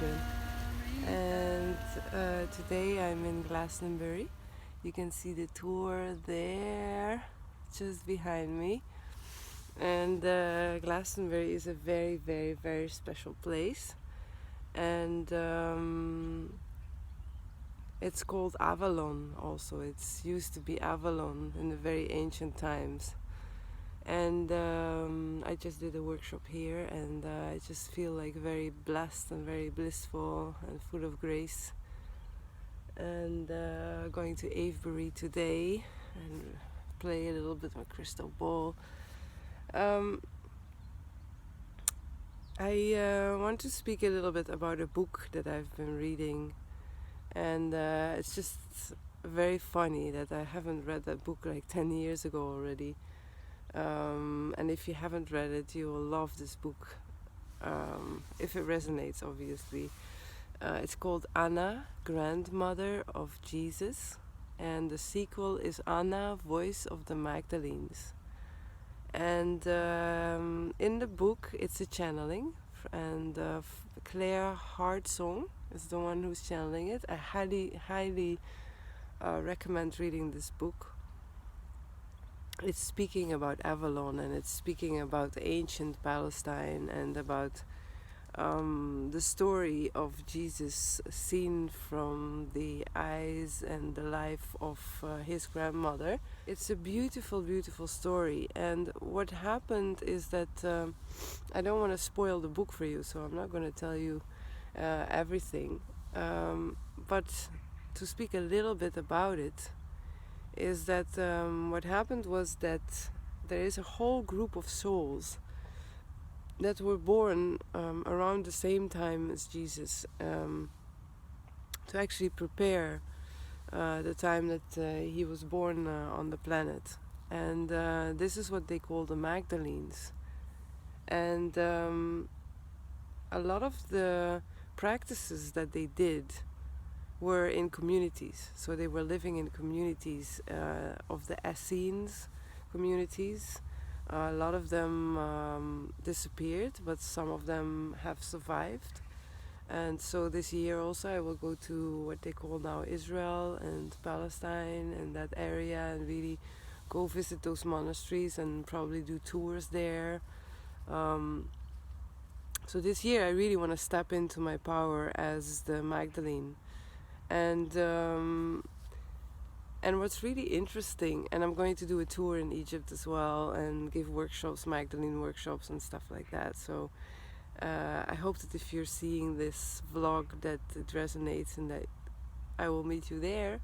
Conclusion. And today I'm in Glastonbury. You can see the tour there, just behind me. And Glastonbury is a very, very, very special place. And it's called Avalon also. It's used to be Avalon in the very ancient times. And I just did a workshop here, and I just feel like very blessed and very blissful and full of grace. And going to Avebury today and play a little bit with crystal ball. I want to speak a little bit about a book that I've been reading, and it's just very funny that I haven't read that book like 10 years ago already. And if you haven't read it, you will love this book, if it resonates, obviously. It's called Anna, Grandmother of Jesus, and the sequel is Anna, Voice of the Magdalenes. And in the book, it's a channeling, and Claire Heartsong is the one who's channeling it. I highly recommend reading this book. It's speaking about Avalon, and it's speaking about ancient Palestine and about the story of Jesus seen from the eyes and the life of his grandmother. It's a beautiful, beautiful story. And what happened is that I don't want to spoil the book for you, so I'm not going to tell you everything. But to speak a little bit about it, is that what happened was that there is a whole group of souls that were born around the same time as Jesus, to actually prepare the time that he was born on the planet. And this is what they call the Magdalenes. And a lot of the practices that they did were in communities. So they were living in communities of the Essenes communities. A lot of them disappeared, but some of them have survived. And so this year also I will go to what they call now Israel and Palestine and that area, and really go visit those monasteries and probably do tours there. So this year I really want to step into my power as the Magdalene. And what's really interesting, and I'm going to do a tour in Egypt as well and give workshops, Magdalene workshops and stuff like that. So I hope that if you're seeing this vlog that it resonates and that I will meet you there.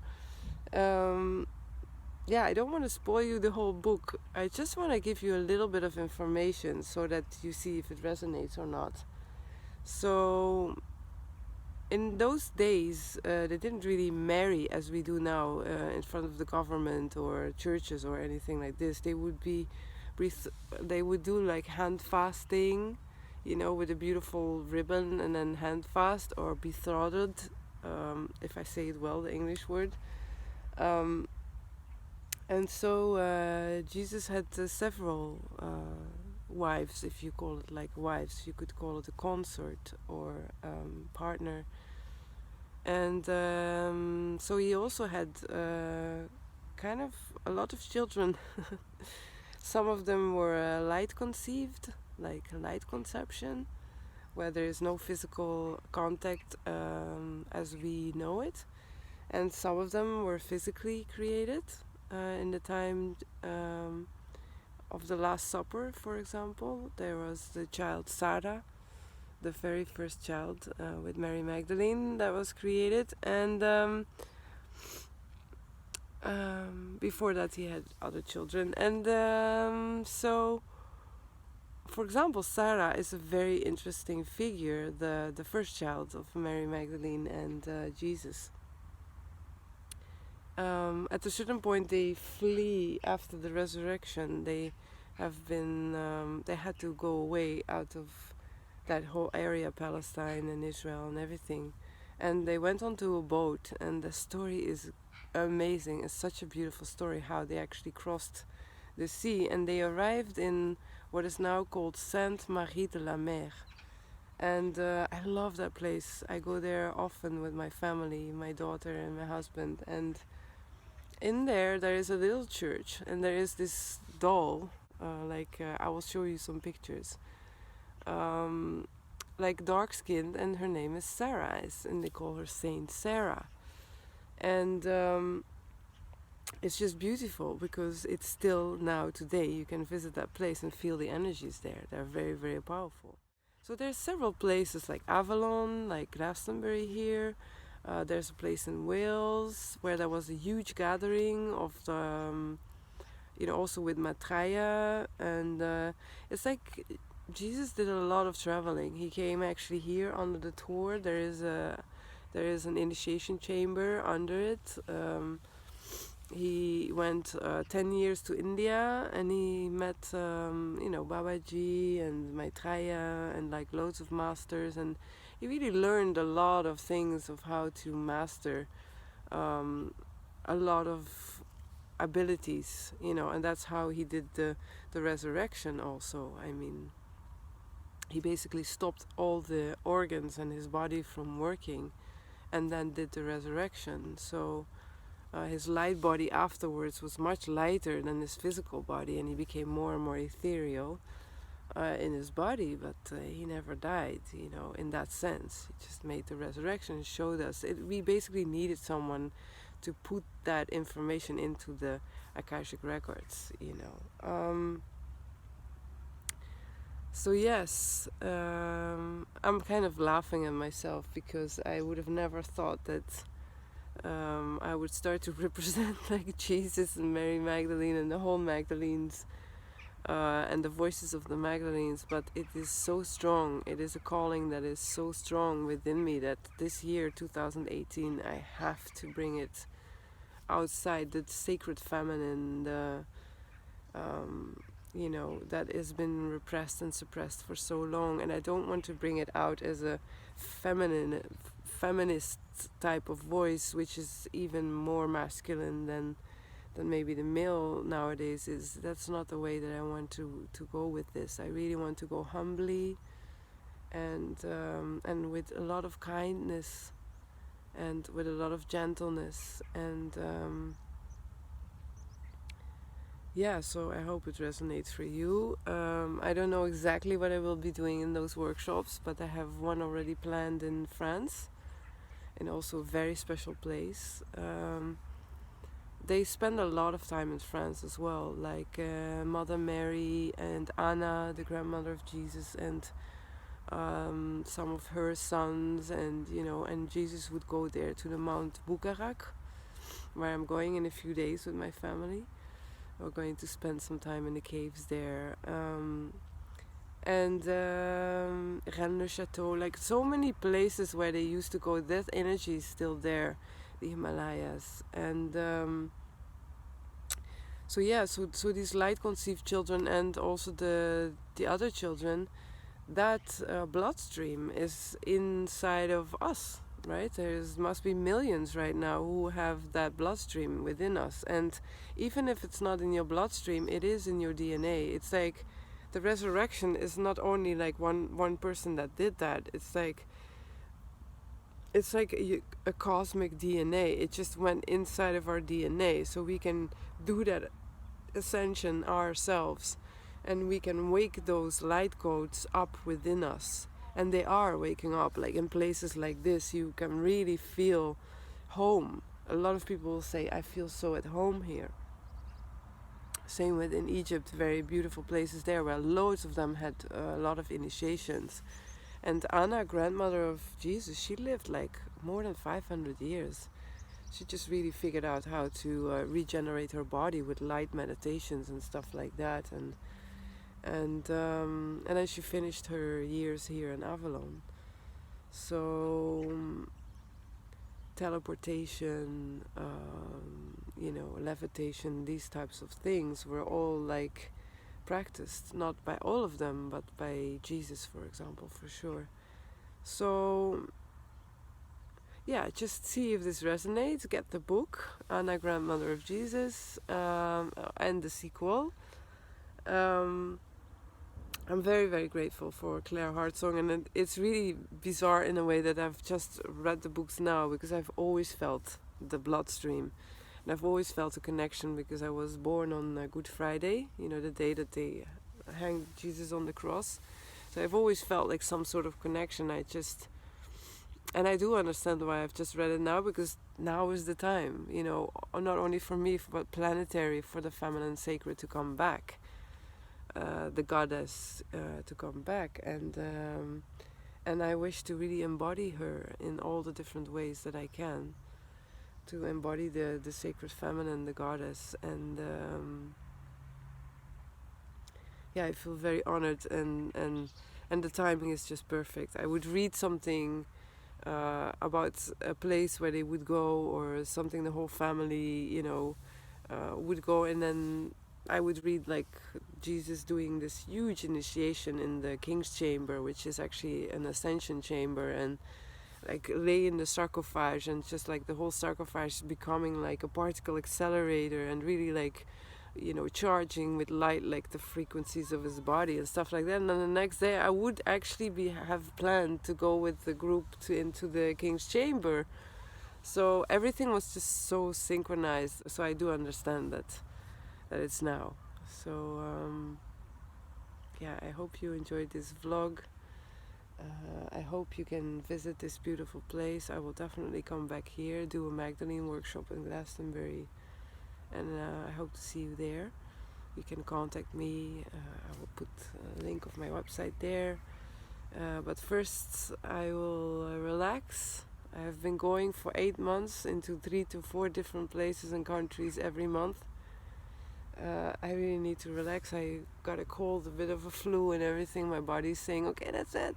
Yeah, I don't want to spoil you the whole book. I just want to give you a little bit of information so that you see if it resonates or not. So in those days, they didn't really marry as we do now in front of the government or churches or anything like this. They would do like hand fasting, with a beautiful ribbon, and then hand fast or betrothed, if I say it well, the English word. And so Jesus had several wives, if you call it like wives. You could call it a consort or partner. And so he also had kind of a lot of children. Some of them were light conceived, like light conception, where there is no physical contact as we know it. And some of them were physically created in the time of the Last Supper, for example. There was the child Sarah, the very first child with Mary Magdalene that was created. And before that he had other children. And so, for example, Sarah is a very interesting figure, the first child of Mary Magdalene and Jesus. At a certain point they flee after the resurrection. They had to go away out of that whole area, Palestine and Israel and everything. And they went onto a boat, and the story is amazing. It's such a beautiful story how they actually crossed the sea, and they arrived in what is now called Sainte Marie de la Mer. And I love that place. I go there often with my family, my daughter and my husband. And in there is a little church, and there is this doll. I will show you some pictures. Like dark skinned, and her name is Sarah, and they call her Saint Sarah. And it's just beautiful because it's still now today. You can visit that place and feel the energies there. They're very, very powerful. So there's several places like Avalon, like Glastonbury here. There's a place in Wales where there was a huge gathering of the, also with Maitreya. And it's like Jesus did a lot of traveling. He came actually here under the tour. There is an initiation chamber under it. He went 10 years to India, and he met Babaji and Maitreya and like loads of masters, and he really learned a lot of things of how to master a lot of abilities, and that's how he did the resurrection also. I mean, he basically stopped all the organs in his body from working and then did the resurrection. So his light body afterwards was much lighter than his physical body, and he became more and more ethereal in his body, but he never died, in that sense. He just made the resurrection and showed us. We basically needed someone to put that information into the Akashic records, So yes, I'm kind of laughing at myself because I would have never thought that I would start to represent like Jesus and Mary Magdalene and the whole Magdalenes and the voices of the Magdalenes, but it is so strong. It is a calling that is so strong within me that this year, 2018, I have to bring it outside, the sacred feminine, that has been repressed and suppressed for so long, and I don't want to bring it out as a feminist type of voice, which is even more masculine than maybe the male nowadays is. That's not the way that I want to go with this. I really want to go humbly and with a lot of kindness and with a lot of gentleness, and so I hope it resonates for you. I don't know exactly what I will be doing in those workshops, but I have one already planned in France, and also a very special place. They spend a lot of time in France as well, like Mother Mary and Anna, the grandmother of Jesus, and some of her sons, and and Jesus would go there to the Mount Bukarak, where I'm going in a few days with my family. We're going to spend some time in the caves there. And Rennes-le-Château, like so many places where they used to go. That energy is still there, the Himalayas. And so these light conceived children, and also the other children, that bloodstream is inside of us, right? There must be millions right now who have that bloodstream within us, and even if it's not in your bloodstream, it is in your DNA. It's like the resurrection is not only like one person that did that. It's like a cosmic DNA. It just went inside of our DNA, so we can do that ascension ourselves, and we can wake those light codes up within us. And they are waking up. Like in places like this, you can really feel home. A lot of people will say, I feel so at home here. Same with in Egypt, very beautiful places there where loads of them had a lot of initiations. And Anna, grandmother of Jesus, she lived like more than 500 years. She just really figured out how to regenerate her body with light meditations and stuff like that. And then she finished her years here in Avalon. So teleportation, levitation, these types of things were all like practiced, not by all of them, but by Jesus, for example, for sure. So just see if this resonates. Get the book, Anna, Grandmother of Jesus, and the sequel. I'm very, very grateful for Claire Heartsong, and it's really bizarre in a way that I've just read the books now, because I've always felt the bloodstream, and I've always felt a connection because I was born on Good Friday, the day that they hanged Jesus on the cross. So I've always felt like some sort of connection. And I do understand why I've just read it now, because now is the time, not only for me, but planetary, for the feminine sacred to come back. The goddess to come back, and I wish to really embody her in all the different ways that I can, to embody the sacred feminine, the goddess, and I feel very honored, and the timing is just perfect. I would read something about a place where they would go, or something the whole family would go, and then I would read like Jesus doing this huge initiation in the King's Chamber, which is actually an Ascension chamber, and like lay in the sarcophage, and just like the whole sarcophage becoming like a particle accelerator, and really like charging with light, like the frequencies of his body and stuff like that. And then the next day I would actually have planned to go with the group into the King's Chamber. So everything was just so synchronized. So I do understand that it's now. So I hope you enjoyed this vlog. I hope you can visit this beautiful place. I will definitely come back here, do a Magdalene workshop in Glastonbury, and I hope to see you there. You can contact me. I will put a link of my website there. But first I will relax. I have been going for 8 months into 3 to 4 different places and countries every month. I really need to relax. I got a cold, a bit of a flu and everything. My body's saying, okay, that's it.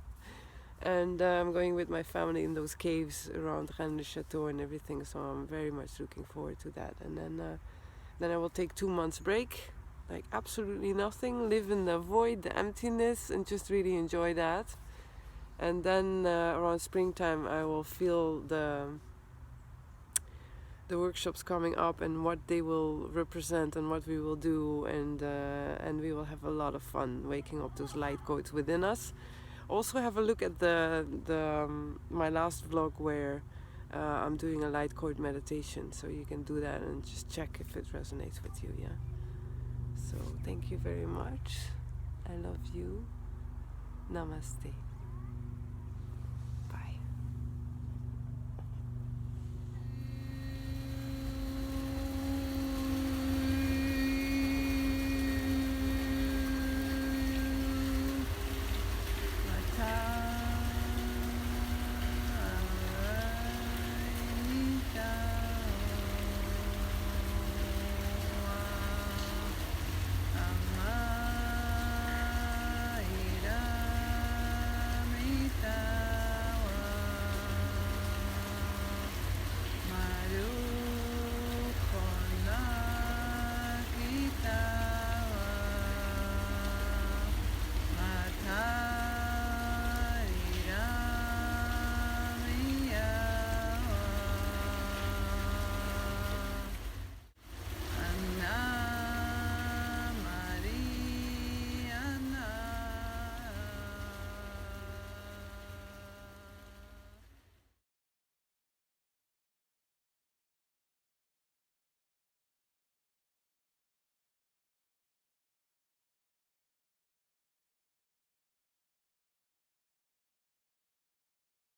And I'm going with my family in those caves around Rennes le Chateau and everything. So I'm very much looking forward to that. And then I will take 2 months break, like absolutely nothing, live in the void, the emptiness, and just really enjoy that. And then around springtime I will feel the workshops coming up and what they will represent and what we will do, and we will have a lot of fun waking up those light codes within us. Also have a look at my last vlog where I'm doing a light code meditation, so you can do that and just check if it resonates with you. So thank you very much. I love you. Namaste.